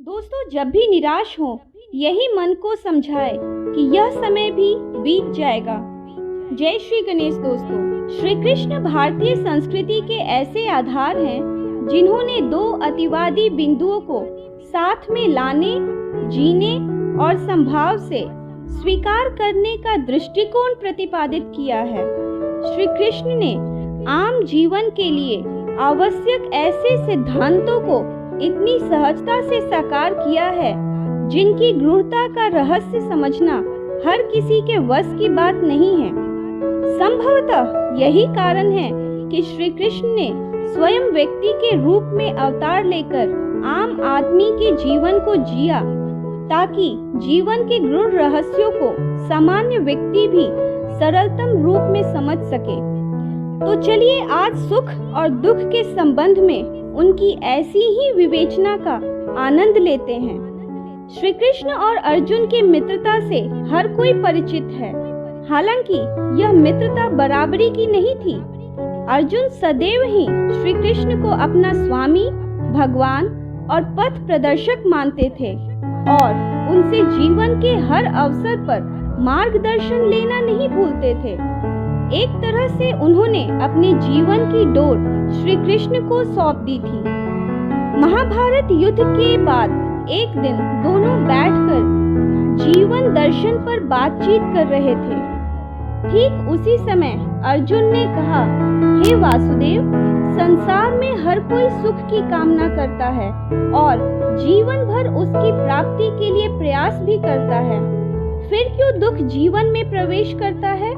दोस्तों, जब भी निराश हो यही मन को समझाए कि यह समय भी बीत जाएगा। जय श्री गणेश। दोस्तों, श्री कृष्ण भारतीय संस्कृति के ऐसे आधार हैं जिन्होंने दो अतिवादी बिंदुओं को साथ में लाने, जीने और संभाव से स्वीकार करने का दृष्टिकोण प्रतिपादित किया है। श्री कृष्ण ने आम जीवन के लिए आवश्यक ऐसे सिद्धांतों को इतनी सहजता से साकार किया है जिनकी गूढ़ता का रहस्य समझना हर किसी के वश की बात नहीं है। संभवतः यही कारण है कि श्री कृष्ण ने स्वयं व्यक्ति के रूप में अवतार लेकर आम आदमी के जीवन को जिया, ताकि जीवन के गूढ़ रहस्यों को सामान्य व्यक्ति भी सरलतम रूप में समझ सके। तो चलिए आज सुख और दुख के संबंध में उनकी ऐसी ही विवेचना का आनंद लेते हैं। श्री कृष्ण और अर्जुन की मित्रता से हर कोई परिचित है। हालांकि यह मित्रता बराबरी की नहीं थी। अर्जुन सदैव ही श्री कृष्ण को अपना स्वामी, भगवान और पथ प्रदर्शक मानते थे और उनसे जीवन के हर अवसर पर मार्गदर्शन लेना नहीं भूलते थे। एक तरह से उन्होंने अपने जीवन की डोर श्री कृष्ण को सौंप दी थी। महाभारत युद्ध के बाद एक दिन दोनों बैठकर जीवन दर्शन पर बातचीत कर रहे थे। ठीक उसी समय अर्जुन ने कहा, हे वासुदेव, संसार में हर कोई सुख की कामना करता है और जीवन भर उसकी प्राप्ति के लिए प्रयास भी करता है। फिर क्यों दुख जीवन में प्रवेश करता है?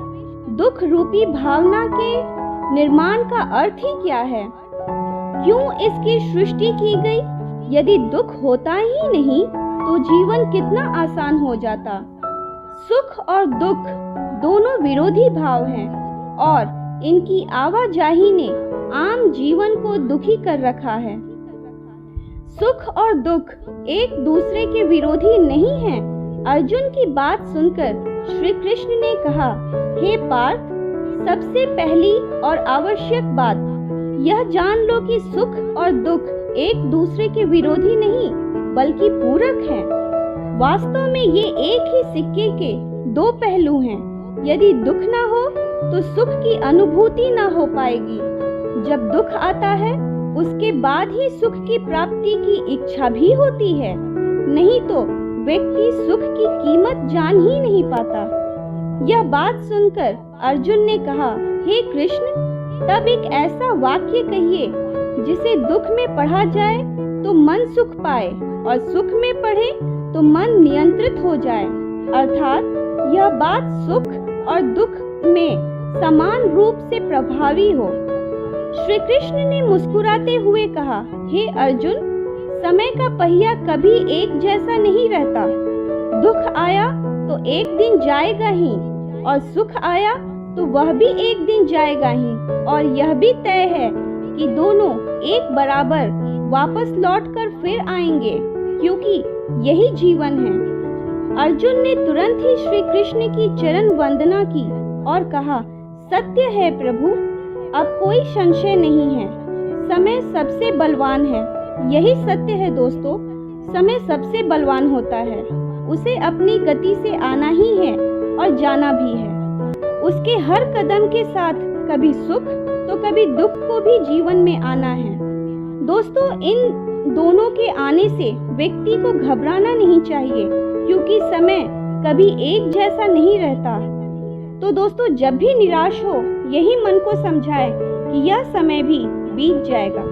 दुख रूपी भावना के निर्माण का अर्थ ही क्या है? क्यों इसकी सृष्टि की गई? यदि दुख होता ही नहीं तो जीवन कितना आसान हो जाता। सुख और दुख दोनों विरोधी भाव हैं और इनकी आवाजाही ने आम जीवन को दुखी कर रखा है। सुख और दुख एक दूसरे के विरोधी नहीं हैं। अर्जुन की बात सुनकर श्री कृष्ण ने कहा, हे पार्थ, सबसे पहली और आवश्यक बात यह जान लो कि सुख और दुख एक दूसरे के विरोधी नहीं बल्कि पूरक हैं। वास्तव में ये एक ही सिक्के के दो पहलू हैं। यदि दुख ना हो तो सुख की अनुभूति ना हो पाएगी। जब दुख आता है उसके बाद ही सुख की प्राप्ति की इच्छा भी होती है, नहीं तो व्यक्ति सुख की कीमत जान ही नहीं पाता। यह बात सुनकर अर्जुन ने कहा, हे कृष्ण, तब एक ऐसा वाक्य कहिए जिसे दुख में पढ़ा जाए तो मन सुख पाए और सुख में पढ़े तो मन नियंत्रित हो जाए। अर्थात यह बात सुख और दुख में समान रूप से प्रभावी हो। श्री कृष्ण ने मुस्कुराते हुए कहा, हे अर्जुन, समय का पहिया कभी एक जैसा नहीं रहता। दुख आया तो एक दिन जाएगा ही और सुख आया तो वह भी एक दिन जाएगा ही, और यह भी तय है कि दोनों एक बराबर वापस लौटकर फिर आएंगे, क्योंकि यही जीवन है। अर्जुन ने तुरंत ही श्री कृष्ण की चरण वंदना की और कहा, सत्य है प्रभु, अब कोई संशय नहीं है। समय सबसे बलवान है। यही सत्य है दोस्तों, समय सबसे बलवान होता है। उसे अपनी गति से आना ही है और जाना भी है। उसके हर कदम के साथ कभी सुख तो कभी दुख को भी जीवन में आना है। दोस्तों, इन दोनों के आने से व्यक्ति को घबराना नहीं चाहिए, क्योंकि समय कभी एक जैसा नहीं रहता। तो दोस्तों, जब भी निराश हो यही मन को समझाए कि यह समय भी बीत जाएगा।